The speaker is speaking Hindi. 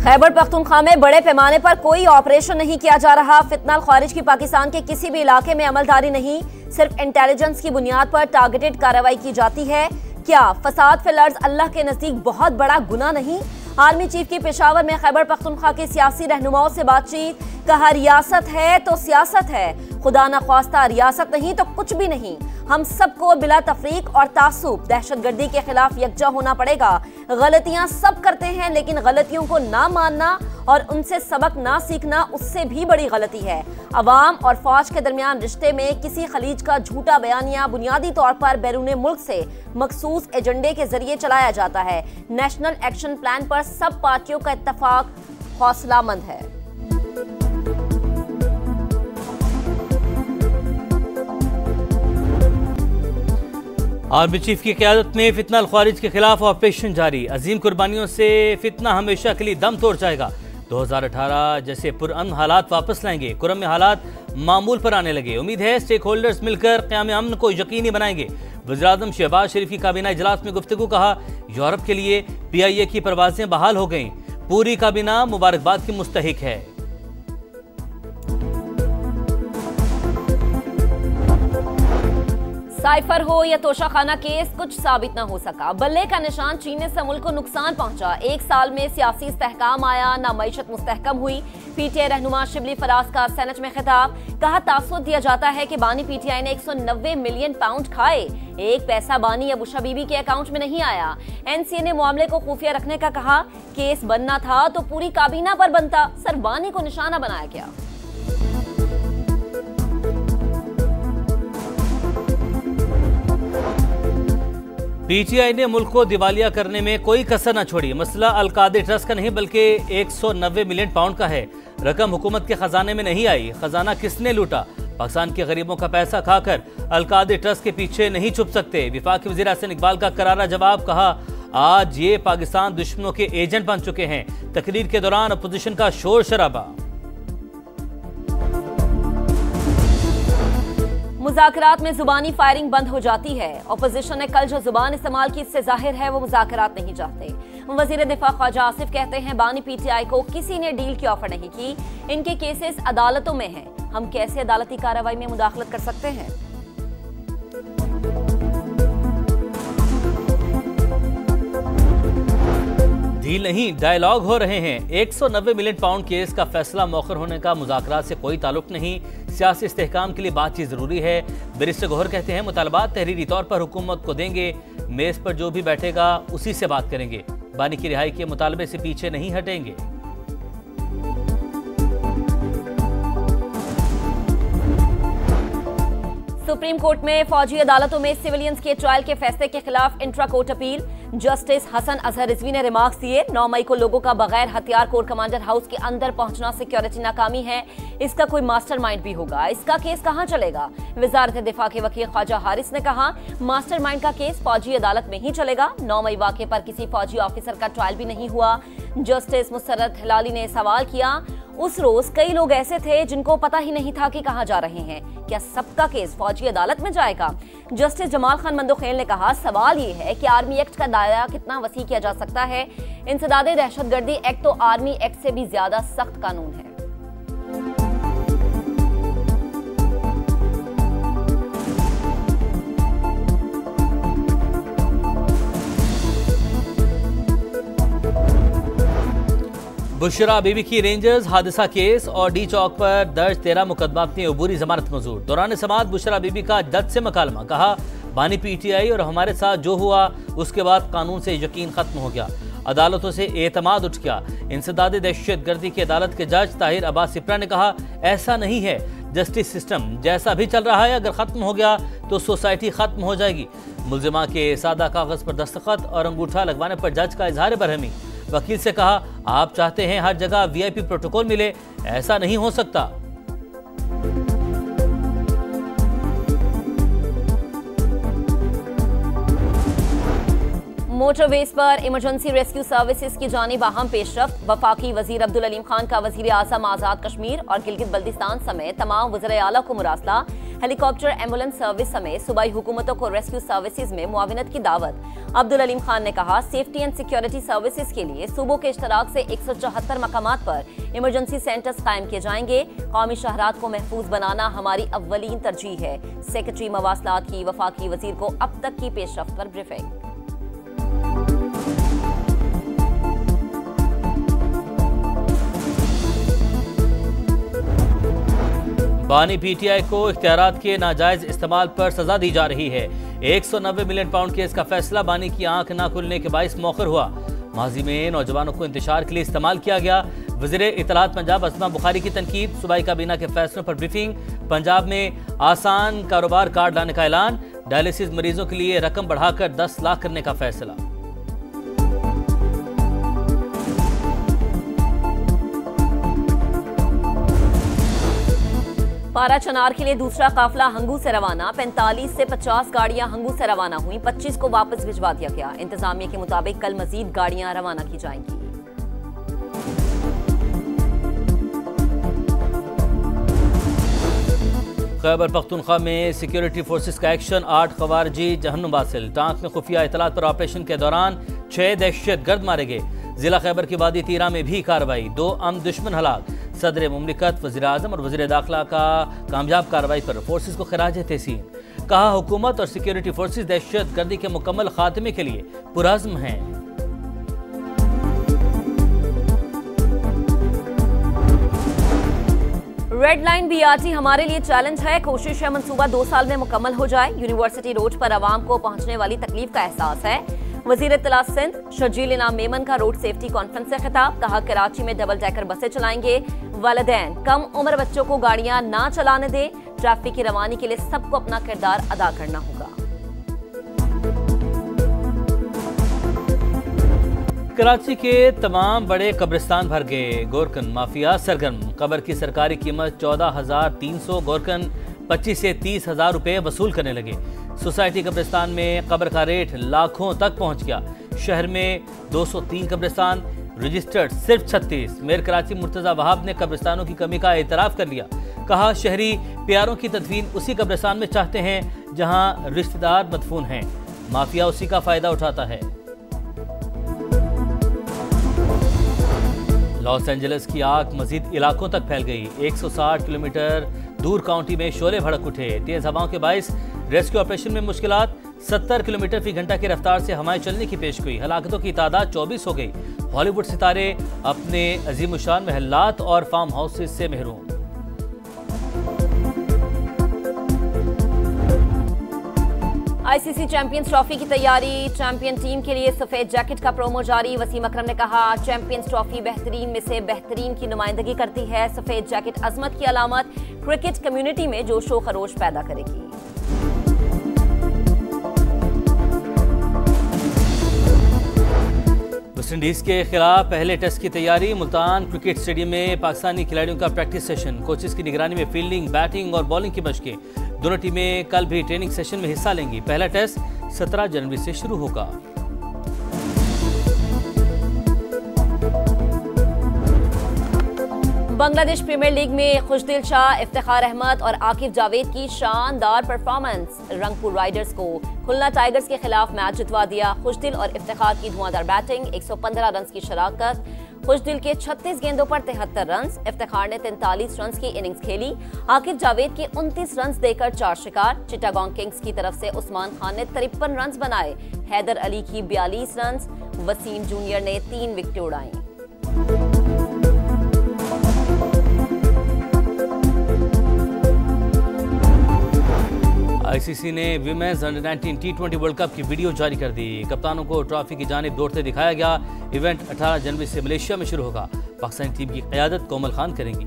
खैबर पख्तूनख्वा में बड़े पैमाने पर कोई ऑपरेशन नहीं किया जा रहा। फितनाल खारिज की पाकिस्तान के किसी भी इलाके में अमलदारी नहीं, सिर्फ इंटेलिजेंस की बुनियाद पर टारगेटेड कार्रवाई की जाती है। क्या फसाद फिल अर्ज अल्लाह के नजदीक बहुत बड़ा गुनाह नहीं? आर्मी चीफ की पेशावर में खैबर पख्तूनख्वा के सियासी रहनुमाओं से बातचीत। कहा रियासत है तो सियासत है, खुदा न ख्वास्ता रियासत नहीं तो कुछ भी नहीं। हम सबको बिला तफरीक और तासुब दहशतगर्दी के खिलाफ यकजा होना पड़ेगा। गलतियां सब करते हैं, लेकिन गलतियों को ना मानना और उनसे सबक ना सीखना उससे भी बड़ी गलती है। अवाम और फौज के दरमियान रिश्ते में किसी खलीज का झूठा बयानिया बुनियादी तौर पर बैरून मुल्क से मखसूस एजेंडे के जरिए चलाया जाता है। नेशनल एक्शन प्लान पर सब पार्टियों का इत्तेफाक हौसलामंद है। आर्मी चीफ की क़यादत में फितनाल खारिज के खिलाफ ऑपरेशन जारी। अजीम कुर्बानियों से फितना हमेशा के लिए दम तोड़ जाएगा। 2018 जैसे पुरअमन हालात वापस लाएंगे। कुरम में हालात मामूल पर आने लगे। उम्मीद है स्टेक होल्डर्स मिलकर क़याम अमन को यकीनी बनाएंगे। वज़ीर-ए-आज़म शहबाज शरीफ की काबीना इजलास में गुफ्तगू। कहा यूरोप के लिए PIA की परवाजें बहाल हो गईं। पूरी काबीना मुबारकबाद की मुस्तहिक है। साइफर हो या तोशाखाना केस, कुछ साबित न हो सका। बल्ले का निशान छीनने से मुल्क को नुकसान पहुंचा। एक साल में सियासी इस्तेहकाम आया, ना मईशत मुस्तहकम हुई। PTI रहनुमा शिबली फराज का सेनेट में खिताब। कहा तासुब दिया जाता है कि बानी PTI ने 190 मिलियन पाउंड खाए। एक पैसा बानी या बुशा बीबी के अकाउंट में नहीं आया। NCA ने मामले को खुफिया रखने का कहा। केस बनना था तो पूरी काबीना पर बनता, सिर्फ बानी को निशाना बनाया गया। PTI ने मुल्क को दिवालिया करने में कोई कसर न छोड़ी। मसला अलकादे ट्रस्ट का नहीं बल्कि 190 मिलियन पाउंड का है। रकम हुकूमत के खजाने में नहीं आई। खजाना किसने लूटा? पाकिस्तान के गरीबों का पैसा खाकर अलकादे ट्रस्ट के पीछे नहीं छुप सकते। वफाकी वज़ीर हसन इकबाल का करारा जवाब। कहा आज ये पाकिस्तान दुश्मनों के एजेंट बन चुके हैं। तकरीर के दौरान अपोजिशन का शोर शराबा। मुज़ाकरात में जुबानी फायरिंग बंद हो जाती है। अपोजिशन ने कल जो जुबान इस्तेमाल की, इससे जाहिर है वो मुज़ाकरात नहीं चाहते। वज़ीर दिफा ख्वाजा आसिफ कहते हैं बानी PTI को किसी ने डील की ऑफर नहीं की। इनके केसेस अदालतों में हैं। हम कैसे अदालती कार्रवाई में मुदाखलत कर सकते हैं? डील नहीं, डायलॉग हो रहे हैं। 190 मिलियन पाउंड केस का फैसला मौखर होने का मुज़ाकरात से कोई ताल्लुक नहीं। सियासी इस्तेहकाम के लिए बातचीत जरूरी है। बैरिस्टर गौहर कहते हैं मुतालबात तहरीरी तौर पर हुकूमत को देंगे। मेज पर जो भी बैठेगा उसी से बात करेंगे। बानी की रिहाई के मुतालबे से पीछे नहीं हटेंगे। सुप्रीम कोर्ट में फौजी अदालतों में सिविलियंस के ट्रायल के फैसले के खिलाफ intra court appeal. Justice Hasan Azhar Rizvi ने रिमार्क्स दिए। 9 मई को लोगों का बगैर हथियार कोर कमांडर हाउस के अंदर पहुंचना सिक्योरिटी नाकामी है। इसका कोई मास्टरमाइंड भी होगा। इसका केस कहां चलेगा? वजारत दिफा के वकील ख्वाजा हारिस ने कहा मास्टरमाइंड का केस फौजी अदालत में ही चलेगा। 9 मई वाक़े पर किसी फौजी ऑफिसर का ट्रायल भी नहीं हुआ। जस्टिस मुसर्रत हिलाली ने सवाल किया उस रोज कई लोग ऐसे थे जिनको पता ही नहीं था कि कहां जा रहे हैं। क्या सबका केस फौजी अदालत में जाएगा? जस्टिस जमाल खान मंदोखेल ने कहा सवाल ये है कि आर्मी एक्ट का दायरा कितना वसी किया जा सकता है। इंसदादे दहशतगर्दी एक्ट तो आर्मी एक्ट से भी ज्यादा सख्त कानून है। बुशरा बीबी की रेंजर्स हादसा केस और डी चौक पर दर्ज 13 मुकदमात में अबूरी जमानत मंजूर। दौरान समाअत बुशरा बीबी का जज से मकालमा। कहा बानी PTI और हमारे साथ जो हुआ उसके बाद कानून से यकीन खत्म हो गया, अदालतों से एतमाद उठ गया। इंसदादे दहशतगर्दी की अदालत के जज ताहिर अब्बास सिप्रा ने कहा ऐसा नहीं है। जस्टिस सिस्टम जैसा भी चल रहा है अगर खत्म हो गया तो सोसाइटी खत्म हो जाएगी। मुलजिमा के सादा कागज पर दस्तखत और अंगूठा लगवाने पर जज का इजहार बरहमी। वकील से कहा आप चाहते हैं हर जगह VIP प्रोटोकॉल मिले, ऐसा नहीं हो सकता। मोटरवेज पर इमरजेंसी रेस्क्यू सर्विसेज की जानिब अहम पेशरफ्त। वफाकी वजीर अब्दुल अलीम खान का वजीर आजम आजाद कश्मीर और गिलगित बल्तिस्तान समेत तमाम वज़ीर आला को मुरासला। हेलीकॉप्टर एम्बुलेंस सर्विस समेत सूबाई हुकूमतों को रेस्क्यू सर्विसेज में मुआविनत की दावत। अब्दुल अलीम खान ने कहा, सेफ्टी एंड सिक्योरिटी सर्विसेज के लिए सूबों के इश्तराक से 174 मकामात पर इमरजेंसी सेंटर्स कायम किए जाएंगे। कौमी शहरात को महफूज बनाना हमारी अव्वलीन तरजीह है। सेक्रेटरी मवासलात की वफाकी वजीर को अब तक की पेशरफ्त पर ब्रीफिंग। बानी पीटीआई को इख्तियारात के नाजायज इस्तेमाल पर सजा दी जा रही है। 190 मिलियन पाउंड केस का फैसला बानी की आंख न खुलने के बाइस मौखर हुआ। माजी में नौजवानों को इंतशार के लिए इस्तेमाल किया गया। वज़ीर इत्तलात पंजाब असमा बुखारी की तनकीद। सूबाई काबीना के फैसलों पर ब्रीफिंग। पंजाब में आसान कारोबार कार्ड लाने का ऐलान। डायलिसिस मरीजों के लिए रकम बढ़ाकर 10 लाख करने का फैसला। पारा चनार के लिए दूसरा काफिला हंगू से रवाना। 45 से 50 गाड़ियां हंगू से रवाना हुई, 25 को वापस भिजवा दिया गया। इंतजामिया के मुताबिक कल मजीद गाड़ियां रवाना की जाएंगी। खैबर पख्तूनख्वा में सिक्योरिटी फोर्सेस का एक्शन। 8 खवारजी जहन्नुम बासिल। टांक में खुफिया इतलात पर ऑपरेशन के दौरान 6 दहशतगर्द मारे गए। जिला खैबर की वादी तीरा में भी कार्रवाई। 2 अम दुश्मन हलाक। सदर मुमलिकत, वज़ीर आज़म और वज़ीर दाखिला का कामयाब कार्रवाई पर फोर्सेस को खिराज तहसीन। कहा, हुकूमत और सिक्योरिटी फोर्सेस दहशत गर्दी के मुकम्मल खात्मे के लिए पुरअज़्म हैं। रेड लाइन बीआरटी हमारे लिए चैलेंज है। कोशिश है मंसूबा 2 साल में मुकम्मल हो जाए। यूनिवर्सिटी रोड पर आवाम को पहुंचने वाली तकलीफ का एहसास है। वजीर इत्तलात सिंध शर्जील इनाम मेमन का रोड सेफ्टी कॉन्फ्रेंस से खिताब। कहा, कराची में डबल डेकर बसें चलाएंगे। वालिदैन कम उम्र बच्चों को गाड़ियां ना चलाने दें। ट्रैफिक की रवानी के लिए सबको अपना किरदार अदा करना होगा। कराची के तमाम बड़े कब्रिस्तान भर गए। गोरकन माफिया सरगर्म। कब्र की सरकारी कीमत 14,300, गोरकन 25 से 30,000 रुपये वसूल करने लगे। सोसाइटी कब्रिस्तान में कब्र का रेट लाखों तक पहुंच गया। शहर में 203 कब्रिस्तान, रजिस्टर्ड सिर्फ 36। मेयर कराची मुर्तजा वहाब ने कब्रिस्तानों की कमी का एतराफ़ कर लिया। कहा, शहरी प्यारों की तदफीन उसी कब्रिस्तान में चाहते हैं जहां रिश्तेदार मदफून हैं। माफिया उसी का फायदा उठाता है। लॉस एंजलिस की आग मजीद इलाकों तक फैल गई। 160 किलोमीटर दूर काउंटी में शोले भड़क उठे। तेज हवाओं के बायस रेस्क्यू ऑपरेशन में मुश्किलात। 70 किलोमीटर फी घंटा की रफ्तार से हवाएं चलने की पेशगोई। हलाकतों की तादाद 24 हो गई। हॉलीवुड सितारे अपने अजीमुशान महलात और फार्म हाउसेज से महरूम। आईसीसी चैंपियंस ट्रॉफी की तैयारी। चैंपियन टीम के लिए सफेद जैकेट का प्रोमो जारी। वसीम अकरम ने कहा, चैंपियंस ट्रॉफी बेहतरीन में से बेहतरीन की नुमाइंदगी करती है। सफेद जैकेट अजमत की अलामत, क्रिकेट कम्युनिटी में जोश व खरोश पैदा करेगी। वेस्टइंडीज के खिलाफ पहले टेस्ट की तैयारी। मुल्तान क्रिकेट स्टेडियम में पाकिस्तानी खिलाड़ियों का प्रैक्टिस सेशन। कोचेस की निगरानी में फील्डिंग, बैटिंग और बॉलिंग की मशकें। दोनों टीमें कल भी ट्रेनिंग सेशन में हिस्सा लेंगी। पहला टेस्ट 17 जनवरी से शुरू होगा। बांग्लादेश प्रीमियर लीग में खुशदिल शाह, इफ्तिखार अहमद और आकिब जावेद की शानदार परफॉर्मेंस। रंगपुर राइडर्स को खुलना टाइगर्स के खिलाफ मैच जितवा दिया। खुशदिल और इफ्तिखार की धुआंधार बैटिंग, 115 रन की शराकत। खुशदिल के 36 गेंदों पर 73 रन। इफ्तिखार ने 43 रन की इनिंग्स खेली। आकिब जावेद के 29 रन देकर 4 शिकार। चिटागोंग किंग्स की तरफ से उस्मान खान ने 53 रन बनाए। हैदर अली की 42 रन। वसीम जूनियर ने 3 विकेटें उड़ाई। आईसीसी ने women's under-19 T20 world cup की वीडियो जारी कर दी। कप्तानों को ट्रॉफी की जानिब दौड़ते दिखाया गया। इवेंट 18 जनवरी से मलेशिया में शुरू होगा। पाकिस्तानी टीम की क़यादत कोमल खान करेंगी।